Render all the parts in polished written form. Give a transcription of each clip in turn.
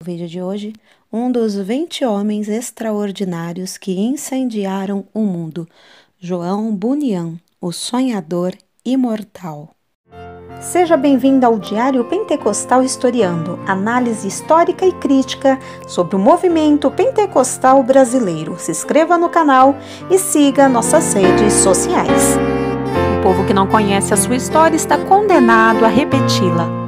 No vídeo de hoje, um dos 20 homens extraordinários que incendiaram o mundo, João Bunyan, o sonhador imortal. Seja bem-vindo ao Diário Pentecostal Historiando, análise histórica e crítica sobre o movimento pentecostal brasileiro. Se inscreva no canal e siga nossas redes sociais. O povo que não conhece a sua história está condenado a repeti-la.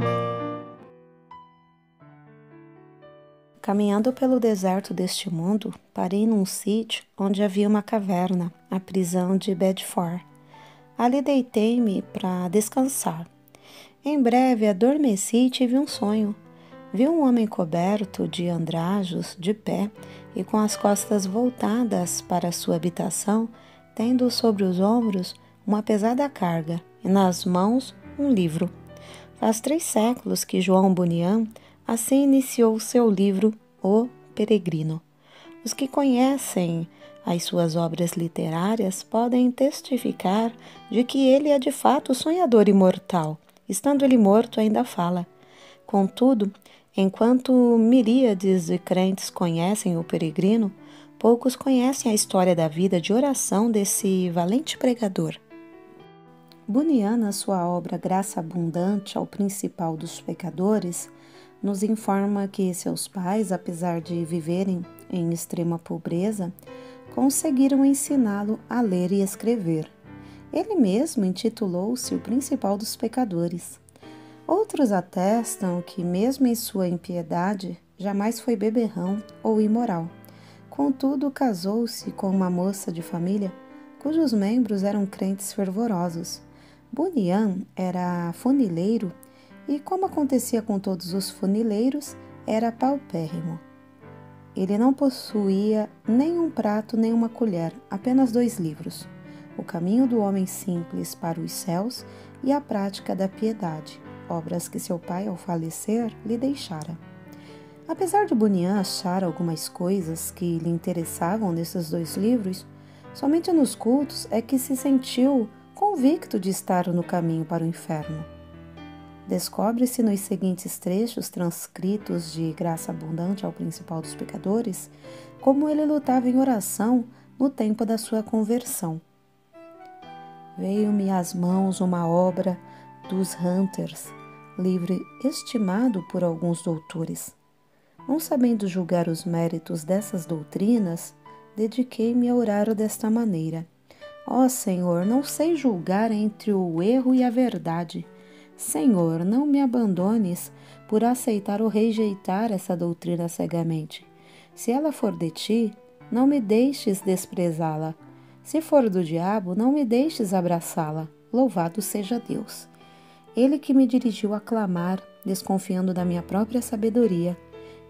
Caminhando pelo deserto deste mundo, parei num sítio onde havia uma caverna, a prisão de Bedford. Ali deitei-me para descansar. Em breve adormeci e tive um sonho. Vi um homem coberto de andrajos, de pé e com as costas voltadas para sua habitação, tendo sobre os ombros uma pesada carga e nas mãos um livro. Faz 3 séculos que João Bunyan assim iniciou seu livro, O Peregrino. Os que conhecem as suas obras literárias podem testificar de que ele é de fato o sonhador imortal. Estando ele morto, ainda fala. Contudo, enquanto miríades de crentes conhecem o peregrino, poucos conhecem a história da vida de oração desse valente pregador. Bunyan, na sua obra Graça Abundante ao Principal dos Pecadores, nos informa que seus pais, apesar de viverem em extrema pobreza, conseguiram ensiná-lo a ler e escrever. Ele mesmo intitulou-se o principal dos pecadores. Outros atestam que, mesmo em sua impiedade, jamais foi beberrão ou imoral. Contudo, casou-se com uma moça de família cujos membros eram crentes fervorosos. Bunyan era funileiro e, como acontecia com todos os funileiros, era paupérrimo. Ele não possuía nem um prato nem uma colher, apenas 2 livros: O Caminho do Homem Simples para os Céus e A Prática da Piedade, obras que seu pai, ao falecer, lhe deixara. Apesar de Bunyan achar algumas coisas que lhe interessavam nesses 2 livros, somente nos cultos é que se sentiu convicto de estar no caminho para o inferno. Descobre-se nos seguintes trechos transcritos de Graça Abundante ao Principal dos Pecadores como ele lutava em oração no tempo da sua conversão. Veio-me às mãos uma obra dos Hunters, livro estimado por alguns doutores. Não sabendo julgar os méritos dessas doutrinas, dediquei-me a orar desta maneira: Ó Senhor, não sei julgar entre o erro e a verdade. Senhor, não me abandones por aceitar ou rejeitar essa doutrina cegamente. Se ela for de ti, não me deixes desprezá-la. Se for do diabo, não me deixes abraçá-la. Louvado seja Deus. Ele que me dirigiu a clamar, desconfiando da minha própria sabedoria.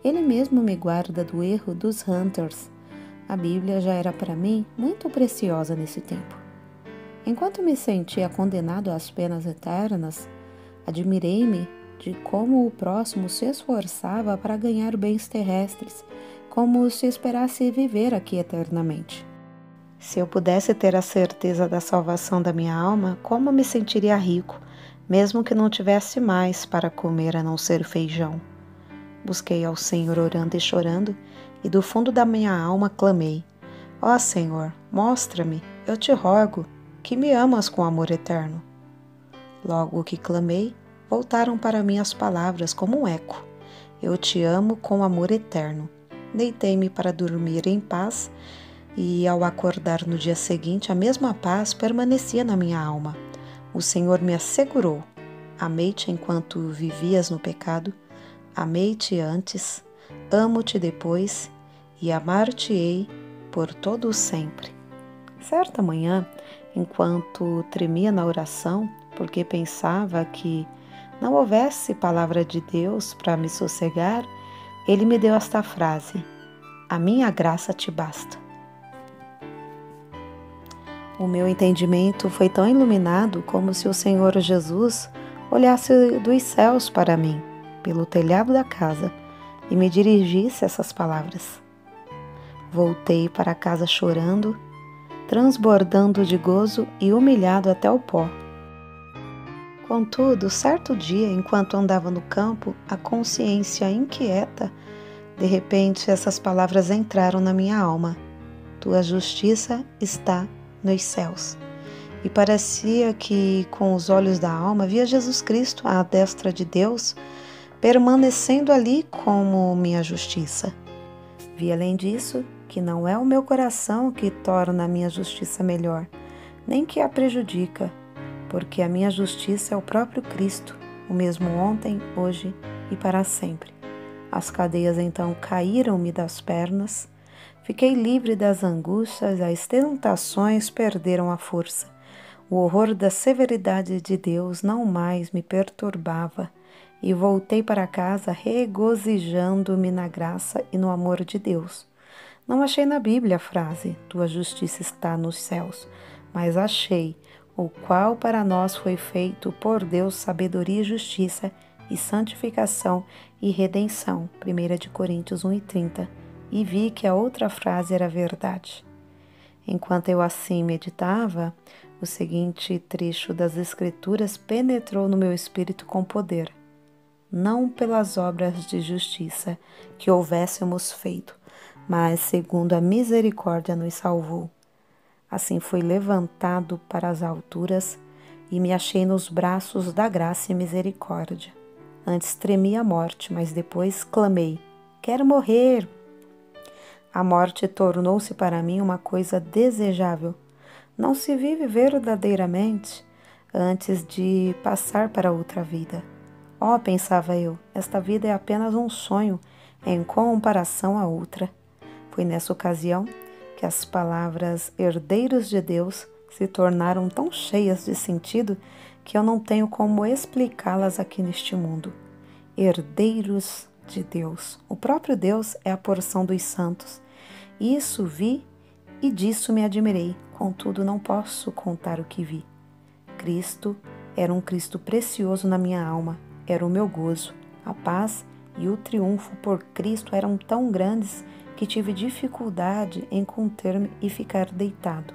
Ele mesmo me guarda do erro dos Hunters. A Bíblia já era para mim muito preciosa nesse tempo. Enquanto me sentia condenado às penas eternas, admirei-me de como o próximo se esforçava para ganhar bens terrestres, como se esperasse viver aqui eternamente. Se eu pudesse ter a certeza da salvação da minha alma, como me sentiria rico, mesmo que não tivesse mais para comer a não ser feijão. Busquei ao Senhor orando e chorando, e do fundo da minha alma clamei: Ó Senhor, mostra-me, eu te rogo, que me amas com amor eterno. Logo que clamei, voltaram para mim as palavras como um eco: Eu te amo com amor eterno. Deitei-me para dormir em paz, e ao acordar no dia seguinte, a mesma paz permanecia na minha alma. O Senhor me assegurou: Amei-te enquanto vivias no pecado, amei-te antes, amo-te depois, e amar-te-ei por todo o sempre. Certa manhã, enquanto tremia na oração, porque pensava que não houvesse palavra de Deus para me sossegar, ele me deu esta frase: A minha graça te basta. O meu entendimento foi tão iluminado como se o Senhor Jesus olhasse dos céus para mim, pelo telhado da casa, e me dirigisse essas palavras. Voltei para casa chorando, transbordando de gozo e humilhado até o pó. Contudo, certo dia, enquanto andava no campo, a consciência inquieta De repente, essas palavras entraram na minha alma. Tua justiça está nos céus. E parecia que, com os olhos da alma, via Jesus Cristo à destra de Deus, permanecendo ali como minha justiça. Vi, além disso, que não é o meu coração que torna a minha justiça melhor, nem que a prejudica, porque a minha justiça é o próprio Cristo, o mesmo ontem, hoje e para sempre. As cadeias então caíram-me das pernas, fiquei livre das angústias, as tentações perderam a força. O horror da severidade de Deus não mais me perturbava e voltei para casa regozijando-me na graça e no amor de Deus. Não achei na Bíblia a frase, tua justiça está nos céus, mas achei, o qual para nós foi feito por Deus sabedoria e justiça e santificação e redenção, 1 Coríntios 1:30, e vi que a outra frase era verdade. Enquanto eu assim meditava, o seguinte trecho das Escrituras penetrou no meu espírito com poder. Não pelas obras de justiça que houvéssemos feito, mas segundo a misericórdia nos salvou. Assim fui levantado para as alturas e me achei nos braços da graça e misericórdia. Antes tremi a morte, mas depois clamei, quero morrer. A morte tornou-se para mim uma coisa desejável. Não se vive verdadeiramente antes de passar para outra vida. Oh, pensava eu, esta vida é apenas um sonho em comparação à outra. Foi nessa ocasião que as palavras herdeiros de Deus se tornaram tão cheias de sentido que eu não tenho como explicá-las aqui neste mundo. Herdeiros de Deus. O próprio Deus é a porção dos santos. Isso vi e disso me admirei, contudo não posso contar o que vi. Cristo era um Cristo precioso na minha alma, era o meu gozo. A paz e o triunfo por Cristo eram tão grandes que tive dificuldade em conter-me e ficar deitado.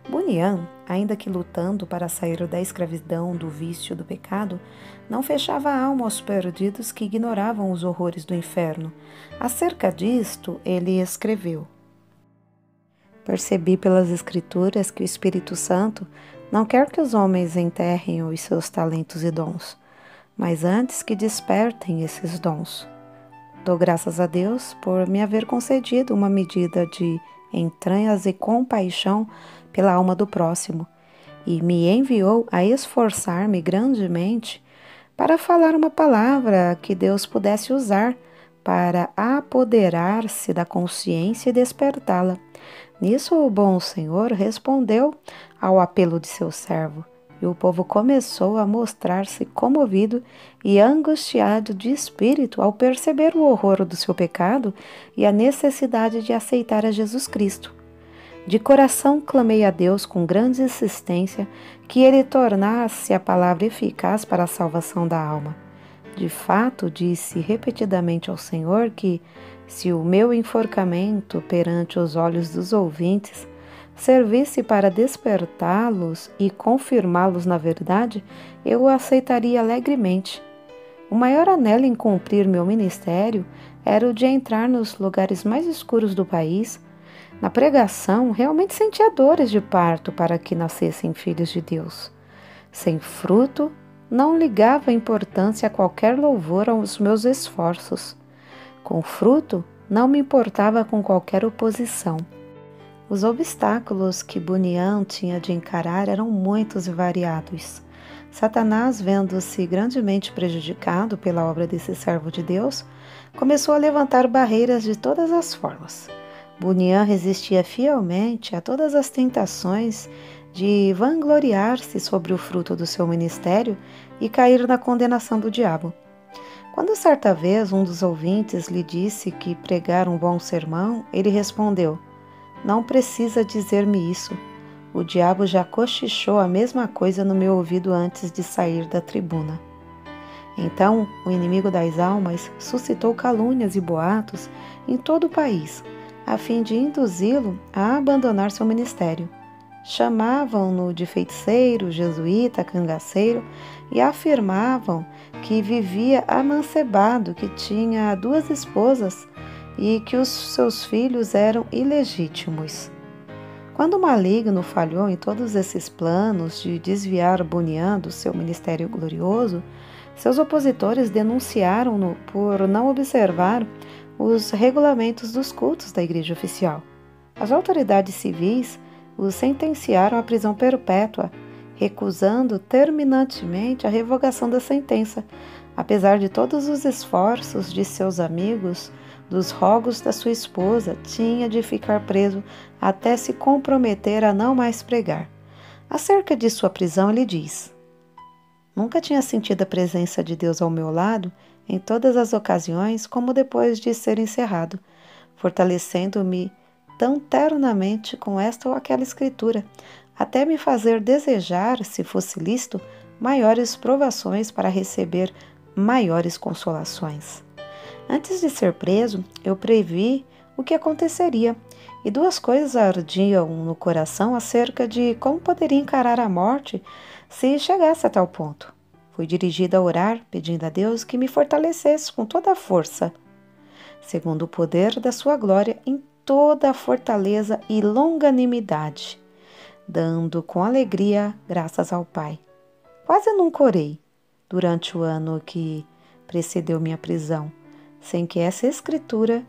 Bunyan, ainda que lutando para sair da escravidão, do vício, do pecado, não fechava a alma aos perdidos que ignoravam os horrores do inferno. Acerca disto, ele escreveu: Percebi pelas Escrituras que o Espírito Santo não quer que os homens enterrem os seus talentos e dons, mas antes que despertem esses dons. Dou graças a Deus por me haver concedido uma medida de entranhas e compaixão pela alma do próximo, e me enviou a esforçar-me grandemente para falar uma palavra que Deus pudesse usar para apoderar-se da consciência e despertá-la. Nisso o bom Senhor respondeu ao apelo de seu servo, e o povo começou a mostrar-se comovido e angustiado de espírito ao perceber o horror do seu pecado e a necessidade de aceitar a Jesus Cristo. De coração clamei a Deus com grande insistência que Ele tornasse a palavra eficaz para a salvação da alma. De fato, disse repetidamente ao Senhor que, se o meu enforcamento perante os olhos dos ouvintes servisse para despertá-los e confirmá-los na verdade, eu o aceitaria alegremente. O maior anelo em cumprir meu ministério era o de entrar nos lugares mais escuros do país. Na pregação, realmente sentia dores de parto para que nascessem filhos de Deus. Sem fruto, não ligava importância a qualquer louvor aos meus esforços. Com fruto, não me importava com qualquer oposição. Os obstáculos que Bunyan tinha de encarar eram muitos e variados. Satanás, vendo-se grandemente prejudicado pela obra desse servo de Deus, começou a levantar barreiras de todas as formas. Bunyan resistia fielmente a todas as tentações de vangloriar-se sobre o fruto do seu ministério e cair na condenação do diabo. Quando certa vez um dos ouvintes lhe disse que pregar um bom sermão, ele respondeu: Não precisa dizer-me isso. O diabo já cochichou a mesma coisa no meu ouvido antes de sair da tribuna. Então, o inimigo das almas suscitou calúnias e boatos em todo o país, a fim de induzi-lo a abandonar seu ministério. Chamavam-no de feiticeiro, jesuíta, cangaceiro e afirmavam que vivia amancebado, que tinha 2 esposas e que os seus filhos eram ilegítimos. Quando o maligno falhou em todos esses planos de desviar Bunyan do seu ministério glorioso, seus opositores denunciaram-no por não observar os regulamentos dos cultos da igreja oficial. As autoridades civis o sentenciaram à prisão perpétua, recusando terminantemente a revogação da sentença, apesar de todos os esforços de seus amigos, dos rogos da sua esposa, tinha de ficar preso até se comprometer a não mais pregar. Acerca de sua prisão, ele diz: nunca tinha sentido a presença de Deus ao meu lado em todas as ocasiões como depois de ser encerrado, fortalecendo-me tão ternamente com esta ou aquela escritura, até me fazer desejar, se fosse lícito, maiores provações para receber maiores consolações. Antes de ser preso, eu previ o que aconteceria, e 2 coisas ardiam no coração acerca de como poderia encarar a morte se chegasse a tal ponto. Fui dirigida a orar, pedindo a Deus que me fortalecesse com toda a força, segundo o poder da sua glória, em toda a fortaleza e longanimidade, dando com alegria graças ao Pai. Quase nunca orei durante o ano que precedeu minha prisão, sem que essa escritura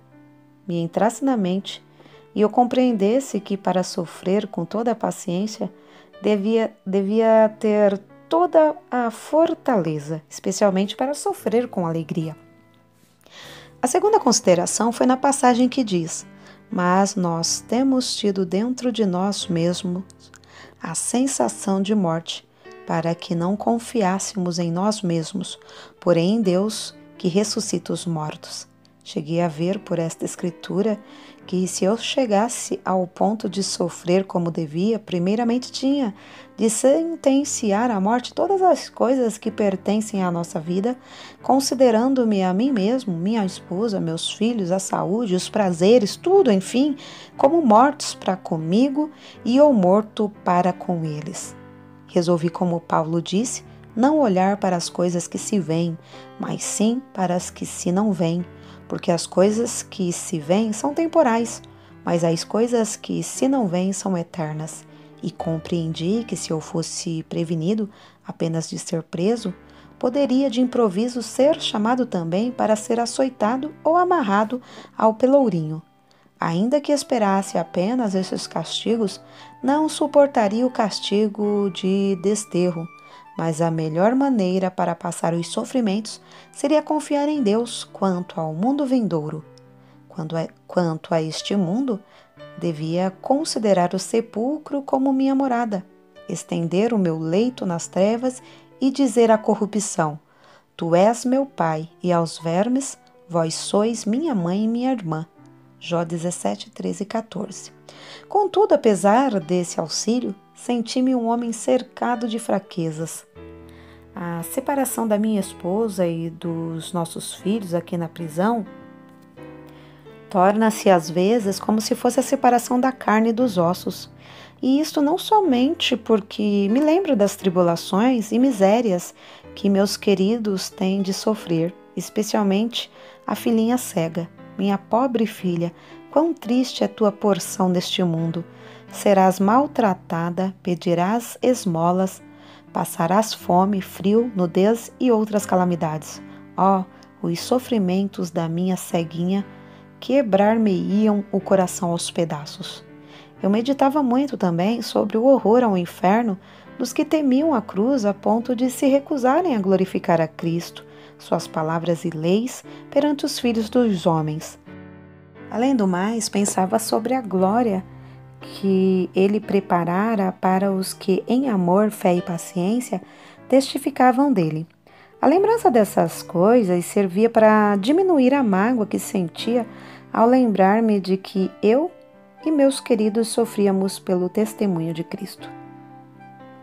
me entrasse na mente e eu compreendesse que para sofrer com toda a paciência devia ter toda a fortaleza, especialmente para sofrer com alegria. A segunda consideração foi na passagem que diz: mas nós temos tido dentro de nós mesmos a sensação de morte, para que não confiássemos em nós mesmos, porém em Deus, que ressuscita os mortos. Cheguei a ver por esta escritura que se eu chegasse ao ponto de sofrer como devia, primeiramente tinha de sentenciar à morte todas as coisas que pertencem à nossa vida, considerando-me a mim mesmo, minha esposa, meus filhos, a saúde, os prazeres, tudo, enfim, como mortos para comigo e eu morto para com eles. Resolvi, como Paulo disse, não olhar para as coisas que se veem, mas sim para as que se não veem, porque as coisas que se veem são temporais, mas as coisas que se não veem são eternas. E compreendi que se eu fosse prevenido apenas de ser preso, poderia de improviso ser chamado também para ser açoitado ou amarrado ao pelourinho. Ainda que esperasse apenas esses castigos, não suportaria o castigo de desterro, mas a melhor maneira para passar os sofrimentos seria confiar em Deus quanto ao mundo vindouro. Quanto a este mundo, devia considerar o sepulcro como minha morada, estender o meu leito nas trevas e dizer à corrupção: Tu és meu pai, e aos vermes, vós sois minha mãe e minha irmã. Jó 17, 13 e 14. Contudo, apesar desse auxílio, senti-me um homem cercado de fraquezas. A separação da minha esposa e dos nossos filhos aqui na prisão torna-se às vezes como se fosse a separação da carne e dos ossos. E isto não somente porque me lembro das tribulações e misérias que meus queridos têm de sofrer, especialmente a filhinha cega. Minha pobre filha, quão triste é tua porção neste mundo. Serás maltratada, pedirás esmolas, passarás fome, frio, nudez e outras calamidades. Oh, os sofrimentos da minha ceguinha quebrar-me-iam o coração aos pedaços. Eu meditava muito também sobre o horror ao inferno dos que temiam a cruz a ponto de se recusarem a glorificar a Cristo, suas palavras e leis perante os filhos dos homens. Além do mais, pensava sobre a glória que ele preparara para os que, em amor, fé e paciência, testificavam dele. A lembrança dessas coisas servia para diminuir a mágoa que sentia ao lembrar-me de que eu e meus queridos sofríamos pelo testemunho de Cristo.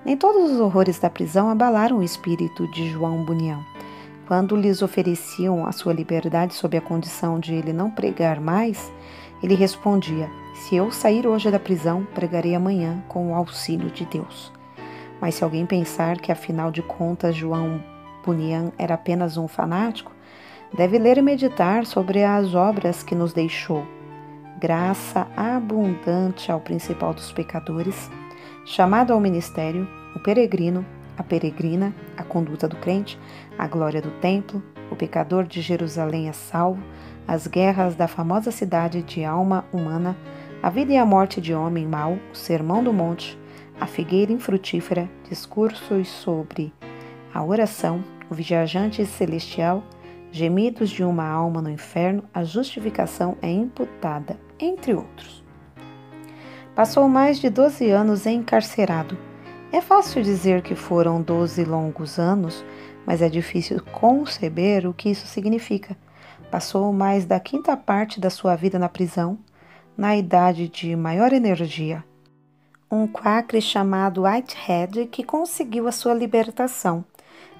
Nem todos os horrores da prisão abalaram o espírito de João Bunyan. Quando lhes ofereciam a sua liberdade sob a condição de ele não pregar mais, ele respondia: se eu sair hoje da prisão, pregarei amanhã com o auxílio de Deus. Mas se alguém pensar que, afinal de contas, João Bunyan era apenas um fanático, deve ler e meditar sobre as obras que nos deixou. Graça abundante ao principal dos pecadores, chamado ao ministério, o peregrino, a peregrina, a conduta do crente, a glória do templo, o pecador de Jerusalém é salvo, as guerras da famosa cidade de alma humana, a vida e a morte de homem mau, o sermão do monte, a figueira infrutífera, discursos sobre a oração, o viajante celestial, gemidos de uma alma no inferno, a justificação é imputada, entre outros. Passou mais de 12 anos encarcerado. É fácil dizer que foram 12 longos anos, mas é difícil conceber o que isso significa. Passou mais da quinta parte da sua vida na prisão, na idade de maior energia. Um quacre chamado Whitehead que conseguiu a sua libertação.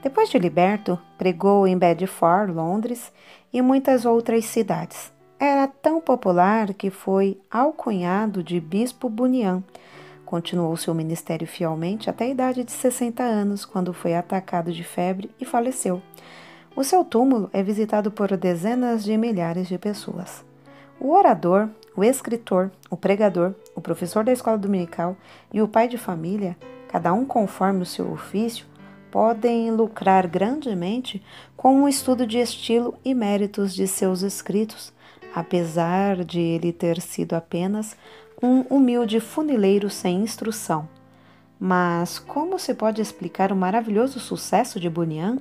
Depois de liberto, pregou em Bedford, Londres e muitas outras cidades. Era tão popular que foi alcunhado de Bispo Bunyan. Continuou seu ministério fielmente até a idade de 60 anos, quando foi atacado de febre e faleceu. O seu túmulo é visitado por dezenas de milhares de pessoas. O orador, o escritor, o pregador, o professor da escola dominical e o pai de família, cada um conforme o seu ofício, podem lucrar grandemente com o estudo de estilo e méritos de seus escritos, apesar de ele ter sido apenas um humilde funileiro sem instrução. Mas como se pode explicar o maravilhoso sucesso de Bunyan?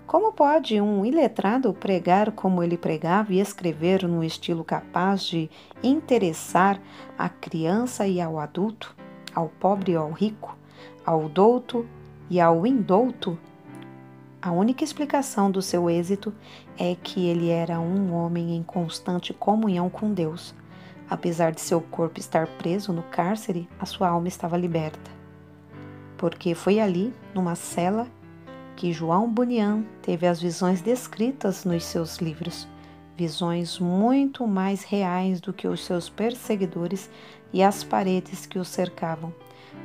Como pode um iletrado pregar como ele pregava e escrever num estilo capaz de interessar à criança e ao adulto, ao pobre e ao rico, ao douto e ao indouto? A única explicação do seu êxito é que ele era um homem em constante comunhão com Deus. Apesar de seu corpo estar preso no cárcere, a sua alma estava liberta. Porque foi ali, numa cela, que João Bunyan teve as visões descritas nos seus livros, visões muito mais reais do que os seus perseguidores e as paredes que o cercavam.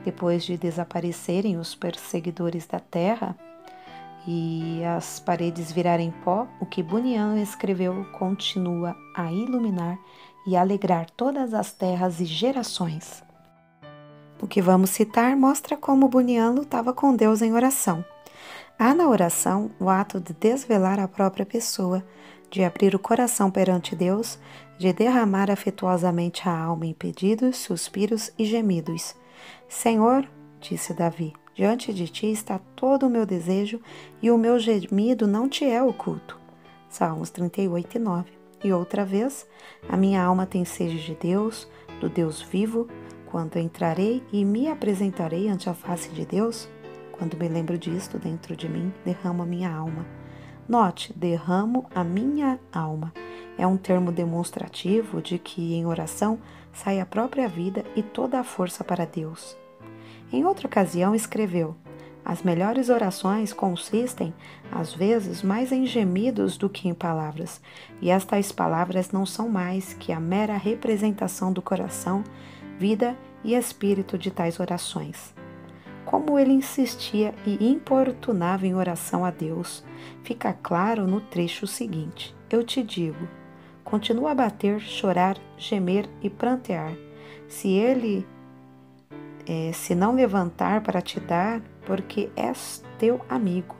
Depois de desaparecerem os perseguidores da terra e as paredes virarem pó, o que Bunyan escreveu continua a iluminar e alegrar todas as terras e gerações. O que vamos citar mostra como Bunyan lutava com Deus em oração. Há na oração o ato de desvelar a própria pessoa, de abrir o coração perante Deus, de derramar afetuosamente a alma em pedidos, suspiros e gemidos. Senhor, disse Davi, diante de ti está todo o meu desejo e o meu gemido não te é oculto. Salmos 38 e 9. E outra vez, a minha alma tem sede de Deus, do Deus vivo, quando entrarei e me apresentarei ante a face de Deus. Quando me lembro disto dentro de mim, derramo a minha alma. Note, derramo a minha alma. É um termo demonstrativo de que em oração sai a própria vida e toda a força para Deus. Em outra ocasião escreveu: as melhores orações consistem, às vezes, mais em gemidos do que em palavras, e estas palavras não são mais que a mera representação do coração, vida e espírito de tais orações. Como ele insistia e importunava em oração a Deus, fica claro no trecho seguinte. Eu te digo, continua a bater, chorar, gemer e prantear. Se ele se não levantar para te dar, porque és teu amigo,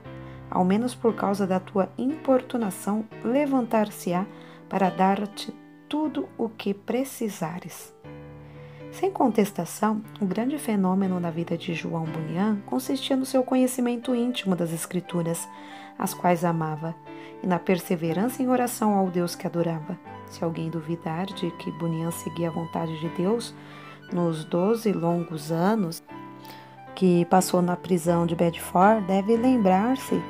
ao menos por causa da tua importunação, levantar-se-á para dar-te tudo o que precisares. Sem contestação, o grande fenômeno na vida de João Bunyan consistia no seu conhecimento íntimo das Escrituras, as quais amava, e na perseverança em oração ao Deus que adorava. Se alguém duvidar de que Bunyan seguia a vontade de Deus nos 12 longos anos que passou na prisão de Bedford, deve lembrar-se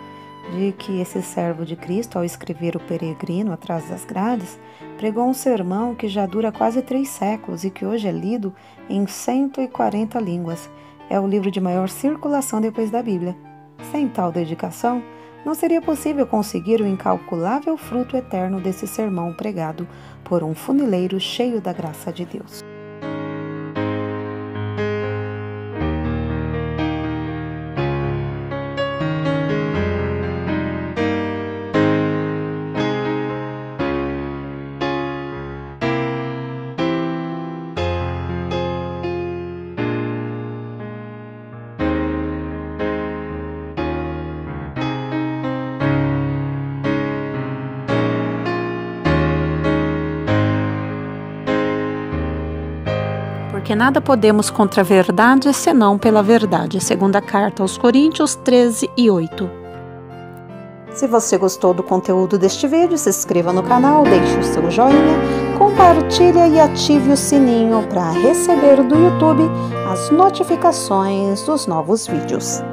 de que esse servo de Cristo, ao escrever O Peregrino atrás das grades, pregou um sermão que já dura quase 3 séculos e que hoje é lido em 140 línguas. É o livro de maior circulação depois da Bíblia. Sem tal dedicação, não seria possível conseguir o incalculável fruto eterno desse sermão pregado por um funileiro cheio da graça de Deus. porque nada podemos contra a verdade, senão pela verdade. Segunda carta aos Coríntios 13:8. Se você gostou do conteúdo deste vídeo, se inscreva no canal, deixe o seu joinha, compartilhe e ative o sininho para receber do YouTube as notificações dos novos vídeos.